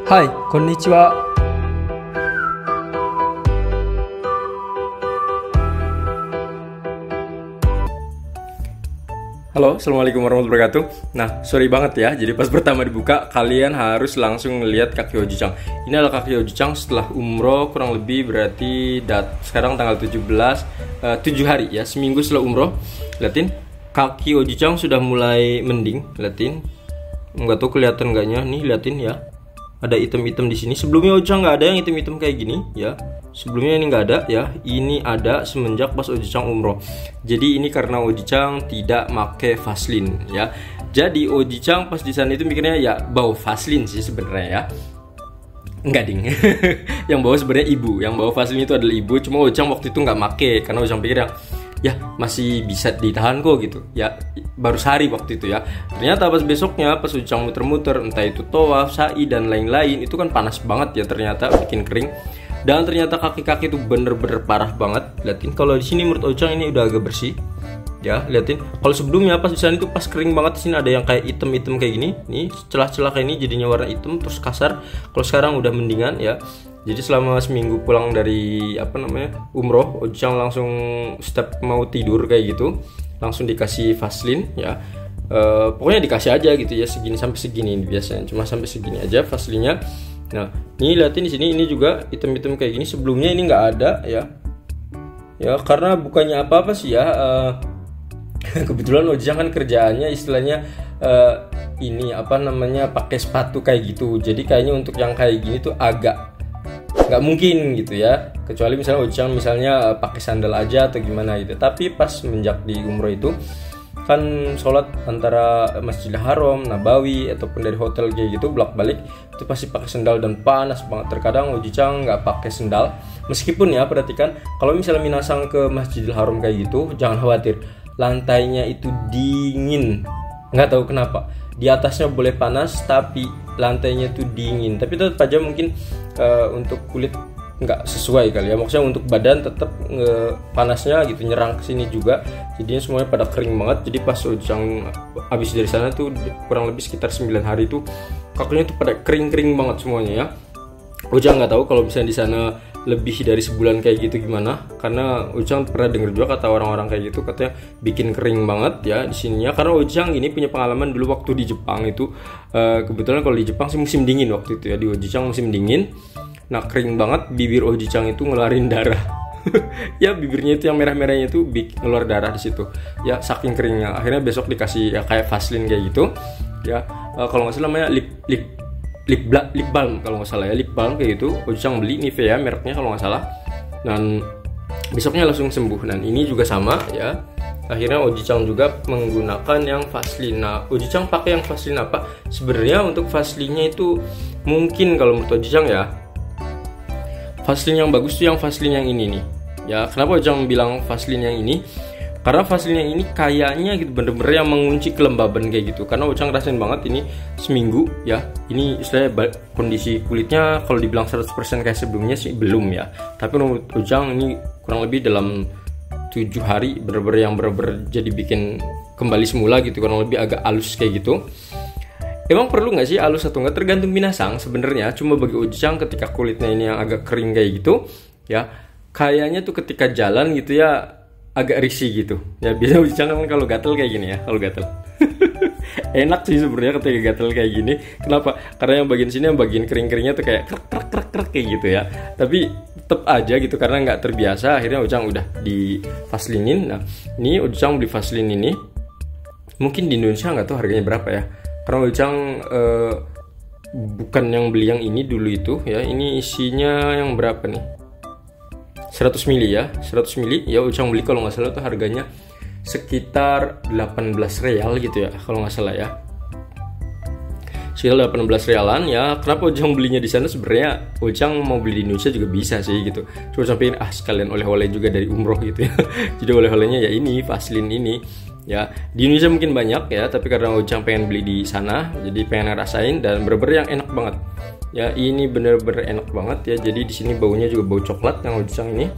Hai, konnichiwa. Halo, assalamualaikum warahmatullahi wabarakatuh. Nah, sorry banget ya. Jadi pas pertama dibuka, kalian harus langsung ngelihat kaki Oji-chan. Ini adalah kaki Oji-chan setelah umroh, kurang lebih berarti sekarang tanggal 17, 7 hari ya, seminggu setelah umroh. Liatin, kaki Oji-chan sudah mulai mending. Liatin, nggak tahu kelihatan nggaknya. Nih, liatin ya. Ada item-item di sini. Sebelumnya Oji-chan nggak ada yang item-item kayak gini ya. Sebelumnya ini nggak ada ya. Ini ada semenjak pas Oji-chan umroh. Jadi ini karena Oji-chan tidak make Vaseline ya. Jadi Oji-chan pas di sana itu mikirnya ya bau Vaseline sih sebenarnya ya. Enggak ding. Yang bawa sebenarnya ibu. Yang bawa Vaseline itu adalah ibu. Cuma Oji-chan waktu itu nggak make karena Oji-chan pikir ya masih bisa ditahan kok gitu ya, baru sehari waktu itu ya. Ternyata pas besoknya pas Oji-chan muter-muter, entah itu tawaf, sa'i dan lain-lain, itu kan panas banget ya, ternyata bikin kering. Dan ternyata kaki-kaki itu bener-bener parah banget. Liatin, kalau di sini menurut Oji-chan ini udah agak bersih ya. Liatin, kalau sebelumnya pas di sana itu pas kering banget. Di sini ada yang kayak item-item kayak gini nih, celah-celah kayak ini jadinya warna hitam terus kasar. Kalau sekarang udah mendingan ya. Jadi selama seminggu pulang dari umroh, Oji-chan langsung step mau tidur kayak gitu, langsung dikasih Vaseline ya. Pokoknya dikasih aja gitu ya, segini sampai segini biasanya, cuma sampai segini aja Vaseline-nya. Nah, ini liatin di sini, ini juga item-item kayak gini. Sebelumnya ini nggak ada ya. Ya karena bukannya apa-apa sih ya. Kebetulan Oji-chan kan kerjaannya istilahnya pakai sepatu kayak gitu. Jadi kayaknya untuk yang kayak gini tuh agak nggak mungkin gitu ya, kecuali misalnya Oji-chan pakai sandal aja atau gimana gitu. Tapi pas semenjak di umroh itu kan sholat antara Masjidil Haram, Nabawi ataupun dari hotel kayak gitu bolak-balik itu pasti pakai sandal dan panas banget. Terkadang Oji-chan nggak pakai sandal, meskipun ya perhatikan kalau misalnya minasang ke Masjidil Haram kayak gitu jangan khawatir, lantainya itu dingin. Nggak tahu kenapa, di atasnya boleh panas tapi lantainya tuh dingin. Tapi tetap aja mungkin untuk kulit nggak sesuai kali ya, maksudnya untuk badan tetap panasnya gitu nyerang ke sini juga, jadinya semuanya pada kering banget. Jadi pas Oji-chan habis dari sana tuh kurang lebih sekitar 9 hari tuh kakinya tuh pada kering-kering banget semuanya ya. Oji-chan nggak tahu kalau misalnya di sana lebih dari sebulan kayak gitu gimana, karena Oji-chan pernah denger juga kata orang-orang kayak gitu, katanya bikin kering banget ya di sininya. Karena Oji-chan ini punya pengalaman dulu waktu di Jepang itu, kebetulan kalau di Jepang sih musim dingin waktu itu ya, di Oji-chan musim dingin. Nah kering banget, bibir Oji-chan itu ngeluarin darah. Ya bibirnya itu yang merah-merahnya itu ngeluar darah di situ ya, saking keringnya. Akhirnya besok dikasih ya kayak Vaseline kayak gitu ya. Kalau nggak salah namanya lip balm kalau nggak salah ya, lip balm kayak gitu. Oji-chan beli Nivea mereknya kalau nggak salah, dan besoknya langsung sembuh. Dan ini juga sama ya, akhirnya Oji-chan juga menggunakan yang Vaseline. Nah Oji-chan pakai yang Vaseline apa sebenarnya? Untuk Vaseline-nya itu mungkin kalau menurut Oji-chan ya, Vaseline yang bagus tuh yang Vaseline yang ini nih ya. Kenapa Oji-chan bilang Vaseline yang ini? Karena Vaseline yang ini kayaknya gitu bener-bener yang mengunci kelembaban kayak gitu. Karena Oji-chan ngerasain banget ini seminggu ya. Ini istilahnya kondisi kulitnya kalau dibilang 100% kayak sebelumnya sih belum ya. Tapi menurut Oji-chan ini kurang lebih dalam 7 hari bener-bener yang bener-bener jadi bikin kembali semula gitu. Kurang lebih agak halus kayak gitu. Emang perlu nggak sih halus atau nggak? Tergantung minasang sebenarnya. Cuma bagi Oji-chan ketika kulitnya ini yang agak kering kayak gitu ya, kayaknya tuh ketika jalan gitu ya agak risih gitu ya. Biasanya Oji-chan kan kalau gatel kayak gini ya, kalau gatel. Enak sih sebenarnya ketika gatel kayak gini. Kenapa? Karena yang bagian sini, yang bagian kering-keringnya tuh kayak krek kayak gitu ya. Tapi tetap aja gitu karena nggak terbiasa. Akhirnya Oji-chan udah di Vaselinin. Nah ini Oji-chan beli Vaseline ini, mungkin di Indonesia nggak tahu harganya berapa ya. Karena Oji-chan bukan yang beli yang ini dulu itu ya. Ini isinya yang berapa nih? 100 mili ya, 100 mili ya. Oji-chan beli kalau nggak salah tuh harganya sekitar 18 real gitu ya kalau nggak salah ya, sekitar 18 realan ya. Kenapa Oji-chan belinya di sana? Sebenarnya Oji-chan mau beli di Indonesia juga bisa sih gitu, cuma sampein sekalian oleh-oleh juga dari umroh gitu ya. Jadi oleh-olehnya ya ini Vaseline ini ya. Di Indonesia mungkin banyak ya, tapi karena Oji-chan pengen beli di sana jadi pengen ngerasain, dan bener-bener yang enak banget ya. Ini bener-bener enak banget ya. Jadi di sini baunya juga bau coklat yang Oji-chan ini,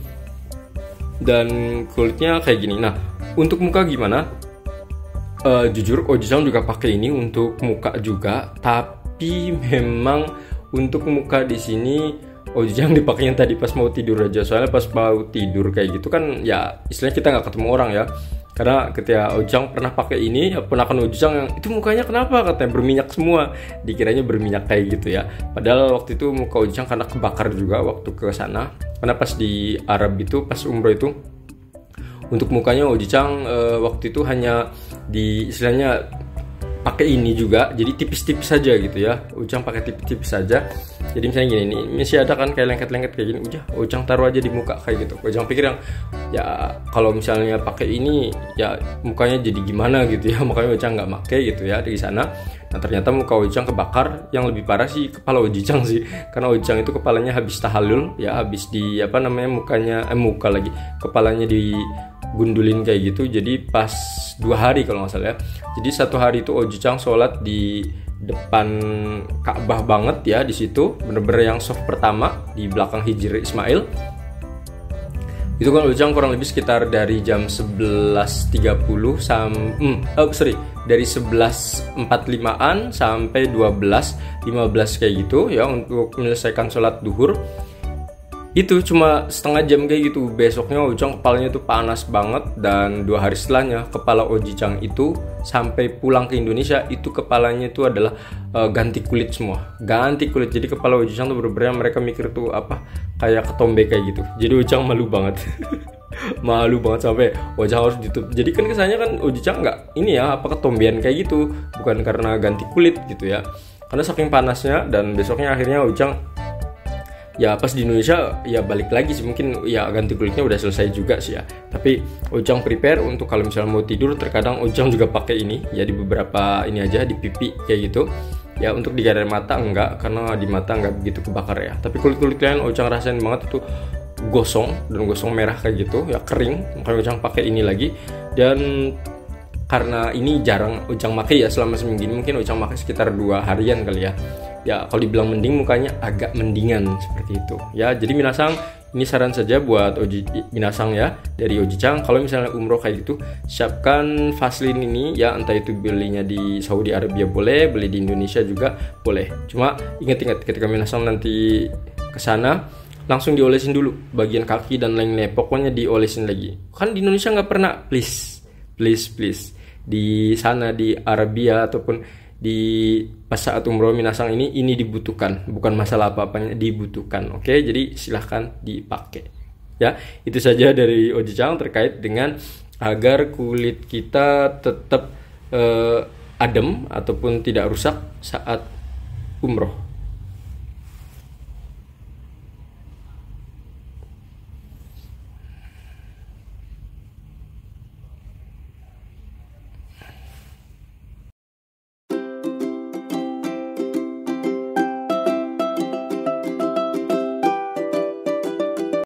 dan kulitnya kayak gini. Nah untuk muka gimana? Jujur Oji-chan juga pakai ini untuk muka juga, tapi memang untuk muka di sini Ojang dipakainya tadi pas mau tidur aja, soalnya pas mau tidur kayak gitu kan ya istilahnya kita nggak ketemu orang ya. Karena ketika Ojang pernah pakai ini, ponakan Ojang yang itu mukanya kenapa katanya berminyak semua, dikiranya berminyak kayak gitu ya. Padahal waktu itu muka Ojang karena kebakar juga waktu ke sana. Karena pas di Arab itu, pas umroh itu, untuk mukanya Ojang waktu itu hanya di istilahnya pakai ini juga, jadi tipis-tipis saja gitu ya. Ujang pakai tipis-tipis saja. Jadi misalnya gini, ini masih ada kan kayak lengket-lengket kayak gini, Ujang taruh aja di muka kayak gitu. Ujang pikir yang ya kalau misalnya pakai ini ya mukanya jadi gimana gitu ya, makanya Ujang nggak pakai gitu ya di sana. Nah ternyata muka Ujang kebakar. Yang lebih parah sih kepala Ujang sih, karena Ujang itu kepalanya habis tahallul ya, habis di apa namanya muka lagi kepalanya digundulin kayak gitu. Jadi pas 2 hari kalau nggak salah ya. Jadi 1 hari itu Ojang sholat di depan Ka'bah banget ya, di situ bener-bener yang soft pertama di belakang Hijri Ismail. Itu kan Ojang kurang lebih sekitar dari jam 11.30 dari 11.45an sampai 12.15 kayak gitu ya, untuk menyelesaikan sholat duhur. Itu cuma setengah jam kayak gitu. Besoknya Ojang kepalanya tuh panas banget, dan 2 hari setelahnya kepala Ojang itu sampai pulang ke Indonesia itu kepalanya itu adalah ganti kulit semua, ganti kulit. Jadi kepala Ojang tuh bener-bener mereka mikir tuh apa kayak ketombe kayak gitu. Jadi Ojang malu banget. Malu banget sampai Ojang harus ditutup. Jadi kan kesannya kan Ojang nggak ini ya apa ketombean kayak gitu, bukan karena ganti kulit gitu ya, karena saking panasnya. Dan besoknya akhirnya Ojang ya pas di Indonesia ya balik lagi sih, mungkin ya ganti kulitnya udah selesai juga sih ya. Tapi Ojang prepare untuk kalau misalnya mau tidur, terkadang Ojang juga pakai ini ya di beberapa ini aja di pipi kayak gitu ya. Untuk di daerah mata enggak, karena di mata enggak begitu kebakar ya. Tapi kulit-kulit lain Ojang rasain banget itu gosong, dan gosong merah kayak gitu ya, kering. Makanya Ojang pakai ini lagi. Dan karena ini jarang Ojang pakai ya selama seminggu ini, mungkin Ojang pakai sekitar 2 harian kali ya. Ya kalau dibilang mending, mukanya agak mendingan seperti itu ya. Jadi minasang, ini saran saja buat minasang ya, dari Ojang. Kalau misalnya umroh kayak gitu, siapkan Vaseline ini ya, entah itu belinya di Saudi Arabia boleh, beli di Indonesia juga boleh. Cuma ingat-ingat ketika minasang nanti kesana, langsung diolesin dulu bagian kaki dan lain-lain. Pokoknya diolesin lagi. Kan di Indonesia nggak pernah, please di sana di Arabia ataupun di pas saat umroh minasang ini dibutuhkan, bukan masalah apa-apanya, dibutuhkan. Oke, jadi silahkan dipakai ya. Itu saja dari Ojang terkait dengan agar kulit kita tetap adem ataupun tidak rusak saat umroh.